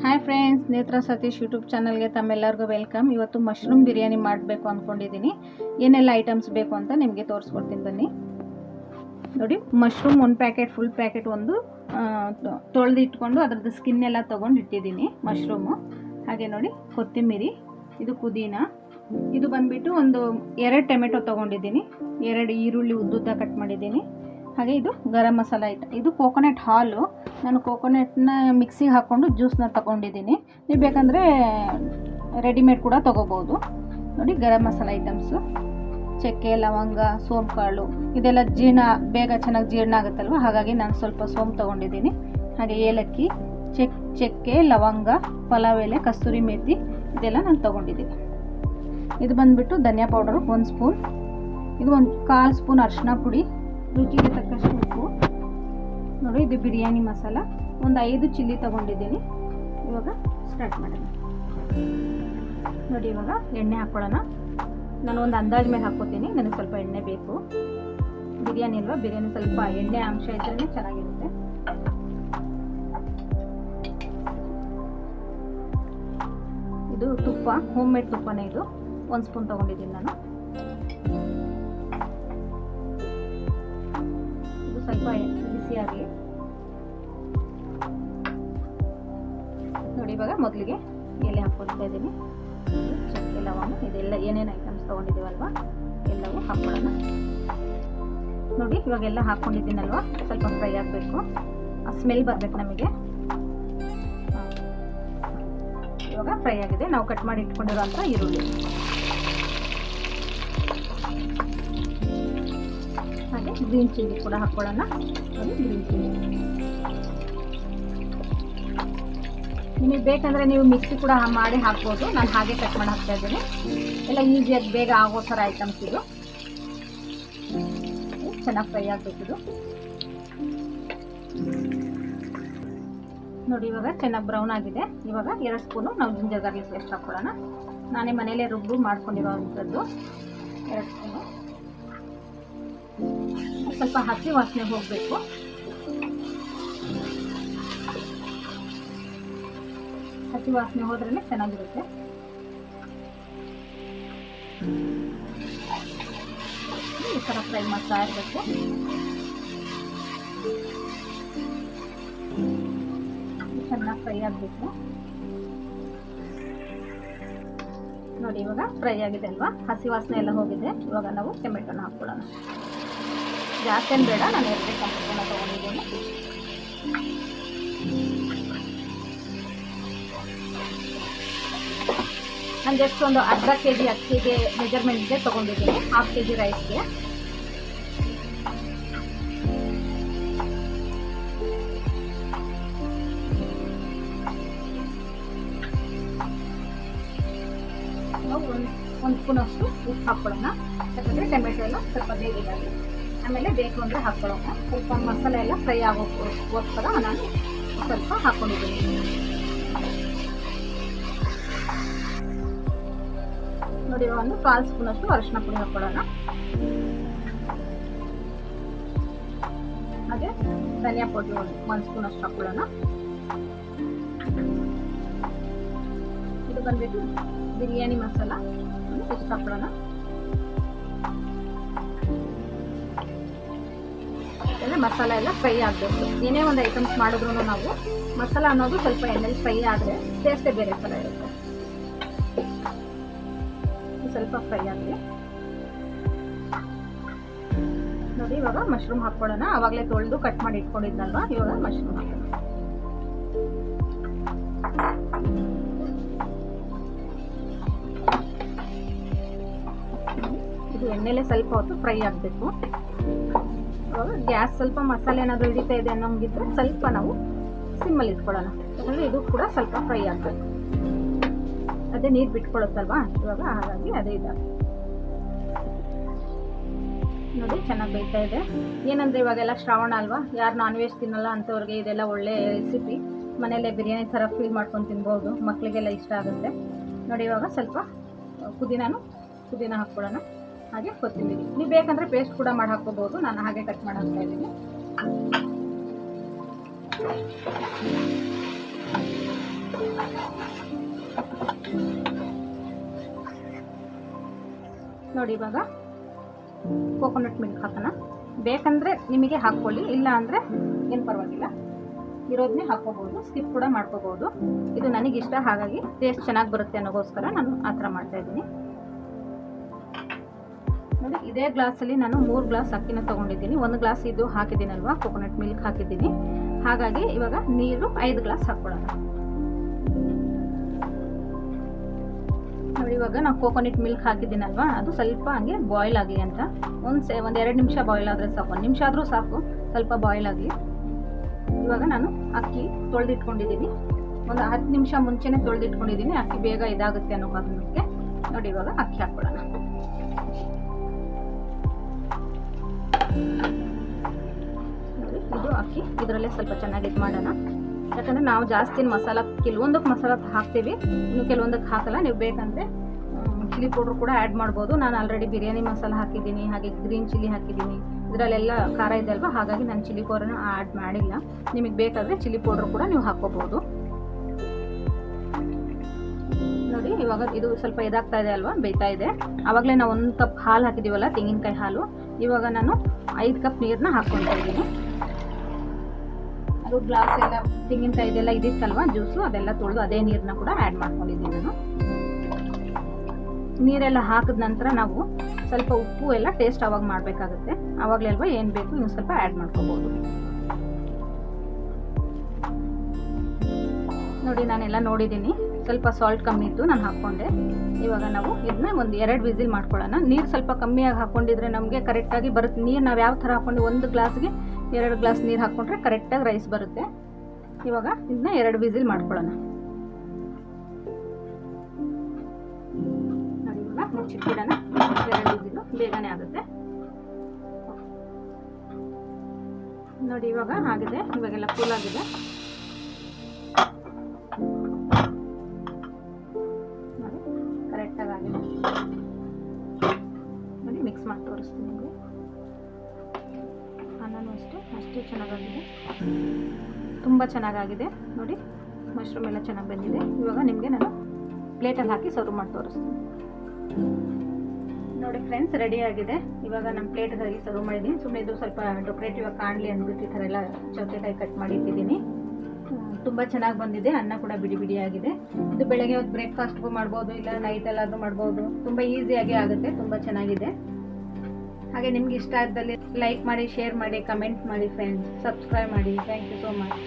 Hi friends, ನೇತ್ರ Satish YouTube ಚಾನಲ್ಗೆ ತಮ್ಮೆಲ್ಲರಿಗೂ ವೆಲ್ಕಮ್. ಇವತ್ತು ಮಶ್ರೂಮ್ ಬಿರಿಯಾನಿ ಮಾಡಬೇಕು ಅಂದ್ಕೊಂಡಿದ್ದೀನಿ. ಏನೆಲ್ಲ ಐಟಮ್ಸ್ ಬೇಕು ಅಂತ ನಿಮಗೆ ತೋರಿಸ್ಕೊಡ್ತೀನಿ ಬನ್ನಿ. ನೋಡಿ, ಮಶ್ರೂಮ್ ಒಂದು ಪ್ಯಾಕೆಟ್, ಫುಲ್ ಪ್ಯಾಕೆಟ್ ಒಂದು ತೊಳೆದು ಇಟ್ಕೊಂಡು ಅದರದ್ದು ಸ್ಕಿನ್ ಎಲ್ಲ ತೊಗೊಂಡು ಇಟ್ಟಿದ್ದೀನಿ ಮಶ್ರೂಮು. ಹಾಗೆ ನೋಡಿ, ಕೊತ್ತಂಬರಿ, ಇದು ಪುದೀನ, ಇದು ಬಂದುಬಿಟ್ಟು ಒಂದು 2 ಟೊಮೆಟೊ ತೊಗೊಂಡಿದ್ದೀನಿ, 2 ಈರುಳ್ಳಿ ಉದ್ದುದ್ದ ಕಟ್ ಮಾಡಿದ್ದೀನಿ. ಹಾಗೆ ಇದು ಗರಂ ಮಸಾಲ ಐಟಮ್, ಇದು ಕೋಕೋನಟ್ ಹಾಲು. ನಾನು ಕೋಕೋನಟ್ನ ಮಿಕ್ಸಿಗೆ ಹಾಕ್ಕೊಂಡು ಜ್ಯೂಸ್ನ ತೊಗೊಂಡಿದ್ದೀನಿ. ನೀವು ಬೇಕಂದರೆ ರೆಡಿಮೇಡ್ ಕೂಡ ತೊಗೋಬೋದು. ನೋಡಿ, ಗರಂ ಮಸಾಲ ಐಟಮ್ಸು, ಚಕ್ಕೆ, ಲವಂಗ, ಸೋಂಪು ಕಾಳು, ಇದೆಲ್ಲ ಬೇಗ ಚೆನ್ನಾಗಿ ಜೀರ್ಣ ಆಗುತ್ತಲ್ವ, ಹಾಗಾಗಿ ನಾನು ಸ್ವಲ್ಪ ಸೋಂಪು ತೊಗೊಂಡಿದ್ದೀನಿ. ಹಾಗೆ ಏಲಕ್ಕಿ, ಚಕ್ಕೆ, ಲವಂಗ, ಪಲಾವ್ ಎಲೆ, ಕಸ್ತೂರಿ ಮೇಥಿ, ಇದೆಲ್ಲ ನಾನು ತೊಗೊಂಡಿದ್ದೀನಿ. ಇದು ಬಂದುಬಿಟ್ಟು ಧನಿಯಾ ಪೌಡರು 1 ಸ್ಪೂನ್, ಇದು ಒಂದು 1/4 ಸ್ಪೂನ್ ಅರಿಶಿನ ಪುಡಿ, ರುಚಿಗೆ ತಕ್ಕಷ್ಟು ಉಪ್ಪು. ನೋಡಿ, ಇದು ಬಿರಿಯಾನಿ ಮಸಾಲ, ಒಂದು 5 ಚಿಲ್ಲಿ ತೊಗೊಂಡಿದ್ದೀನಿ. ಇವಾಗ ಸ್ಟಾರ್ಟ್ ಮಾಡೋಣ. ನೋಡಿ, ಇವಾಗ ಎಣ್ಣೆ ಹಾಕ್ಕೊಳ್ಳೋಣ. ನಾನು ಒಂದು ಅಂದಾಜು ಮೇಲೆ ಹಾಕ್ಕೋತೀನಿ, ನನಗೆ ಸ್ವಲ್ಪ ಎಣ್ಣೆ ಬೇಕು. ಬಿರಿಯಾನಿ ಅಲ್ವಾ, ಬಿರಿಯಾನಿ ಸ್ವಲ್ಪ ಎಣ್ಣೆ ಅಂಶ ಇದ್ರೇ ಚೆನ್ನಾಗಿರುತ್ತೆ. ಇದು ತುಪ್ಪ, ಹೋಮ್ ಮೇಡ್ ತುಪ್ಪನೇ, ಇದು 1 ಸ್ಪೂನ್ ತೊಗೊಂಡಿದ್ದೀನಿ ನಾನು. ಇದು ಸ್ವಲ್ಪ ಬಿಸಿಯಾಗಿ. ನೋಡಿ, ಇವಾಗ ಮೊದಲಿಗೆ ಎಲೆ ಹಾಕ್ಕೊಳ್ತಾ ಇದ್ದೀನಿ. ಚಕ್ಕೆ, ಲವಂಗ, ಇದೆಲ್ಲ ಏನೇನು ಐಟಮ್ಸ್ ತೊಗೊಂಡಿದ್ದೀವಲ್ವ ಎಲ್ಲವೂ ಹಾಕ್ಕೊಳ್ಳೋಣ. ನೋಡಿ, ಇವಾಗೆಲ್ಲ ಹಾಕ್ಕೊಂಡಿದ್ದೀನಲ್ವ, ಸ್ವಲ್ಪ ಫ್ರೈ ಆಗಬೇಕು, ಆ ಸ್ಮೆಲ್ ಬರಬೇಕು ನಮಗೆ. ಇವಾಗ ಫ್ರೈ ಆಗಿದೆ. ನಾವು ಕಟ್ ಮಾಡಿ ಇಟ್ಕೊಂಡಿರೋಂಥ ಈರುಳ್ಳಿ, ಹಾಗೆ ಗ್ರೀನ್ ಚಿಲ್ಲಿ ಕೂಡ ಹಾಕ್ಕೊಳ್ಳೋಣ. ಗ್ರೀನ್ ಚಿಲ್ಲಿ ನಿಮಗೆ ಬೇಕಂದರೆ ನೀವು ಮಿಕ್ಸಿ ಕೂಡ ಮಾಡಿ ಹಾಕ್ಬೋದು. ನಾನು ಹಾಗೆ ಕಟ್ ಮಾಡಿ ಹಾಕ್ತಾ ಇದ್ದೀನಿ. ಎಲ್ಲ ಈಸಿಯಾಗಿ ಬೇಗ ಆಗೋ ಥರ ಐಟಮ್ಸ್ ಇದು. ಚೆನ್ನಾಗಿ ಫ್ರೈ ಆಗಬೇಕಿದು. ನೋಡಿ, ಇವಾಗ ಚೆನ್ನಾಗಿ ಬ್ರೌನ್ ಆಗಿದೆ. ಇವಾಗ 2 ಸ್ಪೂನು ನಾವು ಜಿಂಜರ್ ಗಾರ್ಲಿಕ್ ಪೇಸ್ಟ್ ಹಾಕ್ಕೊಳ್ಳೋಣ. ನಾನೇ ಮನೇಲೇ ರುಬ್ಬು ಮಾಡ್ಕೊಂಡಿರೋ ಅಂಥದ್ದು. 2 ಸ್ಪೂನು. ಸ್ವಲ್ಪ ಹಸಿ ವಾಸನೆ ಹೋಗಬೇಕು. ಹಸಿ ವಾಸನೆ ಹೋದ್ರೇ ಚೆನ್ನಾಗಿರುತ್ತೆ. ಈ ಥರ ಫ್ರೈ ಮಾಡ್ತಾ ಇರಬೇಕು. ಚೆನ್ನಾಗಿ ಫ್ರೈ ಆಗಬೇಕು. ನೋಡಿ, ಇವಾಗ ಫ್ರೈ ಆಗಿದೆ ಅಲ್ವಾ, ಹಸಿ ವಾಸನೆ ಎಲ್ಲ ಹೋಗಿದೆ. ಇವಾಗ ನಾವು ಟೊಮೆಟೊನ ಹಾಕ್ಕೊಳ್ಳೋಣ. ಜಾಸ್ತಿ ಏನು ಬೇಡ, ನಾನು 2 ಟೊಮೆಟೊನ ತೊಗೊಂಡಿದ್ದೀನಿ. ನಾನು ಜಸ್ಟ್ ಒಂದು ಅರ್ಧ kg ಅಕ್ಕಿಗೆ ಮೆಜರ್ಮೆಂಟ್ಗೆ ತೊಗೊಂಡಿದ್ದೀನಿ, 1/2 kg ರೈಸ್ಗೆ. ಒಂದು ಸ್ಪೂನಷ್ಟು ಉಪ್ಪು ಹಾಕ್ಕೊಳ್ಳೋಣ, ಯಾಕಂದರೆ ಟೊಮೆಟೊ ಎಲ್ಲ ಸ್ವಲ್ಪ ಬೇಯಿದಾಗಿ. ಆಮೇಲೆ ಬೇಕು ಅಂದರೆ ಹಾಕ್ಕೊಳ್ಳೋಣ. ಸ್ವಲ್ಪ ಮಸಾಲೆ ಎಲ್ಲ ಫ್ರೈ ಆಗೋಕ್ಕೋಸ್ಕರ ನಾನು ಸ್ವಲ್ಪ ಹಾಕ್ಕೊಂಡಿದ್ದೀನಿ. ನೋಡಿ, ಒಂದು 1/4 ಸ್ಪೂನಷ್ಟು ಅರಿಶಿನ ಪುಡಿ ಹಾಕ್ಕೊಳ್ಳೋಣ. ಹಾಗೆ ಧನಿಯಾ ಪುಡಿ 1 ಸ್ಪೂನಷ್ಟು ಹಾಕ್ಕೊಳ್ಳೋಣ. ಇದು ಬಂದ್ಬಿಟ್ಟು ಬಿರಿಯಾನಿ ಮಸಾಲ ಇಷ್ಟು ಹಾಕ್ಕೊಳ್ಳೋಣ. ಯಾಕಂದರೆ ಮಸಾಲ ಎಲ್ಲ ಫ್ರೈ ಆಗಬೇಕು. ಏನೇ ಒಂದು ಐಟಮ್ಸ್ ಮಾಡಿದ್ರು ನಾವು ಮಸಾಲ ಅನ್ನೋದು ಸ್ವಲ್ಪ ಎಣ್ಣೆಲಿ ಫ್ರೈ ಆದರೆ ಟೇಸ್ಟೇ ಬೇರೆ ಥರ ಇರುತ್ತೆ. ಸ್ವಲ್ಪ ಫ್ರೈ ಆಗಲಿ. ನೋಡಿ, ಇವಾಗ ಮಶ್ರೂಮ್ ಹಾಕ್ಕೊಳ್ಳೋಣ. ಆವಾಗಲೇ ತೊಳೆದು ಕಟ್ ಮಾಡಿ ಇಟ್ಕೊಂಡಿದ್ನಲ್ವ, ಇವಾಗ ಮಶ್ರೂಮ್ ಹಾಕೋಣ. ಇದು ಎಣ್ಣೆಲೆ ಸ್ವಲ್ಪ ಹೊತ್ತು ಫ್ರೈ ಆಗಬೇಕು. ಇವಾಗ ಗ್ಯಾಸ್ ಸ್ವಲ್ಪ ಮಸಾಲೆ ಏನಾದರೂ ಹಿಡಿತಾ ಇದೆ ಅನ್ನೋಂಗಿದ್ರೆ ಸ್ವಲ್ಪ ನಾವು ಸಿಮ್ಮಲ್ಲಿ ಇಟ್ಕೊಳ್ಳೋಣ, ಯಾಕಂದರೆ ಇದು ಕೂಡ ಸ್ವಲ್ಪ ಫ್ರೈ ಆಗಬೇಕು. ಅದೇ ನೀರು ಬಿಟ್ಕೊಳ್ಳುತ್ತಲ್ವಾ ಇವಾಗ, ಹಾಗಾಗಿ ಅದೇ ಇದಾಗುತ್ತೆ. ನೋಡಿ, ಚೆನ್ನಾಗಿ ಬೇಯ್ತಾ ಇದೆ. ಏನಂದರೆ ಇವಾಗೆಲ್ಲ ಶ್ರಾವಣ ಅಲ್ವಾ, ಯಾರು ನಾನ್ ವೆಜ್ ತಿನ್ನಲ್ಲ ಅಂಥವ್ರಿಗೆ ಇದೆಲ್ಲ ಒಳ್ಳೆ ರೆಸಿಪಿ. ಮನೆಯಲ್ಲೇ ಬಿರಿಯಾನಿ ಥರ ಫೀಲ್ ಮಾಡ್ಕೊಂಡು ತಿನ್ಬೋದು, ಮಕ್ಕಳಿಗೆಲ್ಲ ಇಷ್ಟ ಆಗುತ್ತೆ. ನೋಡಿ, ಇವಾಗ ಸ್ವಲ್ಪ ಪುದೀನ ಹಾಕ್ಕೊಳ್ಳೋಣ. ಹಾಗೆ ಕೊತ್ತಂಬರಿ, ನೀವು ಬೇಕಂದರೆ ಪೇಸ್ಟ್ ಕೂಡ ಮಾಡಿ ಹಾಕ್ಕೋಬೋದು. ನಾನು ಹಾಗೆ ಕಟ್ ಮಾಡಿ ಹಾಕ್ತಾ ಇದ್ದೀನಿ. ನೋಡಿ ಇವಾಗ ಕೋಕೋನಟ್ ಮಿಲ್ಕ್ ಹಾಕೋಣ. ಬೇಕಂದರೆ ನಿಮಗೆ ಹಾಕ್ಕೊಳ್ಳಿ, ಇಲ್ಲ ಅಂದರೆ ಏನು ಪರವಾಗಿಲ್ಲ, ಇರೋದನ್ನೇ ಹಾಕ್ಕೋಬೋದು, ಸ್ಕಿಪ್ ಕೂಡ ಮಾಡ್ಕೋಬೋದು. ಇದು ನನಗಿಷ್ಟ, ಹಾಗಾಗಿ ಟೇಸ್ಟ್ ಚೆನ್ನಾಗಿ ಬರುತ್ತೆ ಅನ್ನೋಗೋಸ್ಕರ ನಾನು ಆ ಥರ ಮಾಡ್ತಾಯಿದ್ದೀನಿ. ನೋಡಿ ಇದೇ ಗ್ಲಾಸಲ್ಲಿ ನಾನು 3 ಗ್ಲಾಸ್ ಅಕ್ಕಿನ ತೊಗೊಂಡಿದ್ದೀನಿ. 1 ಗ್ಲಾಸ್ ಇದು ಹಾಕಿದ್ದೀನಲ್ವಾ, ಕೋಕೋನಟ್ ಮಿಲ್ಕ್ ಹಾಕಿದ್ದೀನಿ. ಹಾಗಾಗಿ ಇವಾಗ ನೀರು 5 ಗ್ಲಾಸ್ ಹಾಕ್ಕೊಳ್ಳೋಣ. ನೋಡಿ ಇವಾಗ ನಾವು ಕೋಕೋನಟ್ ಮಿಲ್ಕ್ ಹಾಕಿದ್ದೀನಲ್ವಾ, ಅದು ಸ್ವಲ್ಪ ಹಂಗೆ ಬಾಯ್ಲ್ ಆಗಲಿ ಅಂತ ಒಂದು 2 ನಿಮಿಷ ಬಾಯ್ಲ್ ಆದರೆ ಸಾಕು, 1 ನಿಮಿಷ ಆದರೂ ಸಾಕು, ಸ್ವಲ್ಪ ಬಾಯ್ಲ್ ಆಗಲಿ. ಇವಾಗ ನಾನು ಅಕ್ಕಿ ತೊಳೆದಿಟ್ಕೊಂಡಿದ್ದೀನಿ, ಒಂದು 10 ನಿಮಿಷ ಮುಂಚೆನೇ ತೊಳೆದಿಟ್ಕೊಂಡಿದ್ದೀನಿ, ಅಕ್ಕಿ ಬೇಗ ಇದಾಗುತ್ತೆ ಅನ್ನೋ ಕಾರಣಕ್ಕೆ. ನೋಡಿ ಇವಾಗ ಅಕ್ಕಿ ಹಾಕ್ಕೊಳ್ಳೋಣ. ನೋಡಿ ಇದು ಅಕ್ಕಿ, ಇದರಲ್ಲೇ ಸ್ವಲ್ಪ ಚೆನ್ನಾಗಿ ಇದು ಮಾಡೋಣ. ಯಾಕಂದರೆ ನಾವು ಜಾಸ್ತಿ ಮಸಾಲ ಕೆಲವೊಂದಕ್ಕೆ ಮಸಾಲ ಹಾಕ್ತೀವಿ, ಇನ್ನು ಕೆಲವೊಂದಕ್ಕೆ ಹಾಕಲ್ಲ. ನೀವು ಬೇಕಂದರೆ ಚಿಲ್ಲಿ ಪೌಡ್ರ್ ಕೂಡ ಆ್ಯಡ್ ಮಾಡ್ಬೋದು. ನಾನು ಆಲ್ರೆಡಿ ಬಿರಿಯಾನಿ ಮಸಾಲ ಹಾಕಿದ್ದೀನಿ, ಹಾಗೆ ಗ್ರೀನ್ ಚಿಲ್ಲಿ ಹಾಕಿದ್ದೀನಿ, ಇದರಲ್ಲೆಲ್ಲ ಖಾರ ಇದೆ ಅಲ್ವಾ, ಹಾಗಾಗಿ ನಾನು ಚಿಲ್ಲಿ ಪೌಡ್ರನ್ನ ಆ್ಯಡ್ ಮಾಡಿಲ್ಲ. ನಿಮಗೆ ಬೇಕಾದರೆ ಚಿಲ್ಲಿ ಪೌಡ್ರ್ ಕೂಡ ನೀವು ಹಾಕ್ಕೋಬೋದು. ನೋಡಿ ಇವಾಗ ಇದು ಸ್ವಲ್ಪ ಇದಾಗ್ತಾ ಇದೆ ಅಲ್ವಾ, ಬೇಯ್ತಾ ಇದೆ. ಆವಾಗಲೇ ನಾವು 1 ಕಪ್ ಹಾಲು ಹಾಕಿದ್ದೀವಲ್ಲ, ತೆಂಗಿನಕಾಯಿ ಹಾಲು. ಇವಾಗ ನಾನು 5 ಕಪ್ ನೀರನ್ನ ಹಾಕ್ಕೊಳ್ತಾ ಇದ್ದೀನಿ. ಅದು ಗ್ಲಾಸ್ ಎಲ್ಲ ತೆಂಗಿನಕಾಯಿ ಇದೆಲ್ಲ ಇದಿತ್ತಲ್ವ ಜ್ಯೂಸು, ಅದೆಲ್ಲ ತೊಳೆದು ಅದೇ ನೀರನ್ನ ಕೂಡ ಆ್ಯಡ್ ಮಾಡ್ಕೊಂಡಿದ್ದೀನಿ ನಾನು. ನೀರೆಲ್ಲ ಹಾಕಿದ ನಂತರ ನಾವು ಸ್ವಲ್ಪ ಉಪ್ಪು ಎಲ್ಲ ಟೇಸ್ಟ್ ಅವಾಗ ಮಾಡಬೇಕಾಗುತ್ತೆ. ಆವಾಗಲೇ ಅಲ್ವಾ ಏನು ಬೇಕು ಇನ್ನು ಸ್ವಲ್ಪ ಆ್ಯಡ್ ಮಾಡ್ಕೋಬೋದು. ನೋಡಿ ನಾನೆಲ್ಲ ನೋಡಿದ್ದೀನಿ, ಸ್ವಲ್ಪ ಸಾಲ್ಟ್ ಕಮ್ಮಿ ಇತ್ತು, ನಾನು ಹಾಕ್ಕೊಂಡೆ. ಇವಾಗ ನಾವು ಇದನ್ನ ಒಂದು 2 ವಿಸಿಲ್ ಮಾಡ್ಕೊಳ್ಳೋಣ. ನೀರು ಸ್ವಲ್ಪ ಕಮ್ಮಿಯಾಗಿ ಹಾಕ್ಕೊಂಡಿದ್ರೆ ನಮಗೆ ಕರೆಕ್ಟಾಗಿ ಬರುತ್ತೆ. ನೀರು ನಾವು ಯಾವ ಥರ ಹಾಕ್ಕೊಂಡು 1 ಗ್ಲಾಸ್ಗೆ 2 ಗ್ಲಾಸ್ ನೀರು ಹಾಕ್ಕೊಂಡ್ರೆ ಕರೆಕ್ಟಾಗಿ ರೈಸ್ ಬರುತ್ತೆ. ಇವಾಗ ಇದನ್ನ 2 ವಿಸಿಲ್ ಮಾಡ್ಕೊಳ್ಳೋಣ. ನೋಡಿ ಇವಾಗ ಮುಚ್ಚಿಟ್ಟಿಡೋಣ, 2 ವಿಸಿಲು ಬೇಗನೆ ಆಗುತ್ತೆ. ನೋಡಿ ಇವಾಗ ಆಗಿದೆ, ಇವಾಗೆಲ್ಲ ಕೂಲ್ ಆಗಿದೆ. ನೋಡಿ ಕರೆಕ್ಟಾಗಿ ಆಗಿದೆ. ನೋಡಿ ಮಿಕ್ಸ್ ಮಾಡಿ ತೋರಿಸ್ತೀನಿ ನಿಮಗೆ. ಅನ್ನನೂ ಅಷ್ಟೇ ಚೆನ್ನಾಗಾಗಿದೆ, ತುಂಬ ಚೆನ್ನಾಗಾಗಿದೆ. ನೋಡಿ ಮಶ್ರೂಮ್ ಎಲ್ಲ ಚೆನ್ನಾಗಿ ಬಂದಿದೆ. ಇವಾಗ ನಿಮಗೆ ನಾನು ಪ್ಲೇಟಲ್ಲಿ ಹಾಕಿ ಸರ್ವ್ ಮಾಡಿ ತೋರಿಸ್ತೀನಿ. ನೋಡಿ ಫ್ರೆಂಡ್ಸ್, ರೆಡಿ ಆಗಿದೆ. ಇವಾಗ ನಾನು ಪ್ಲೇಟ್ಗಾಗಿ ಸರ್ವ್ ಮಾಡಿದ್ದೀನಿ. ಸುಮ್ಮನೆ ಇದು ಸ್ವಲ್ಪ ಡೆಕೋರೇಟಿವ್ ಆಗಿ ಕಾಣಲಿ ಅಂದ್ಬಿಟ್ಟು ಈ ಥರ ಎಲ್ಲ ಚೌತೆಕಾಯಿ ಕಟ್ ಮಾಡಿ ಇಟ್ಟಿದ್ದೀನಿ. ತುಂಬ ಚೆನ್ನಾಗಿ ಬಂದಿದೆ. ಅನ್ನ ಕೂಡ ಬಿಡಿ ಬಿಡಿಯಾಗಿದೆ. ಇದು ಬೆಳಗ್ಗೆ ಹೊತ್ತು ಬ್ರೇಕ್ಫಾಸ್ಟ್ಗೂ ಮಾಡ್ಬೋದು, ಇಲ್ಲ ನೈಟ್ ಎಲ್ಲಾದರೂ ಮಾಡ್ಬೋದು. ತುಂಬ ಈಸಿಯಾಗಿ ಆಗುತ್ತೆ, ತುಂಬ ಚೆನ್ನಾಗಿದೆ. ಹಾಗೆ ನಿಮ್ಗೆ ಇಷ್ಟ ಆದಲ್ಲಿ ಲೈಕ್ ಮಾಡಿ, ಶೇರ್ ಮಾಡಿ, ಕಮೆಂಟ್ ಮಾಡಿ ಫ್ರೆಂಡ್ಸ್, ಸಬ್ಸ್ಕ್ರೈಬ್ ಮಾಡಿ. Thank you so much.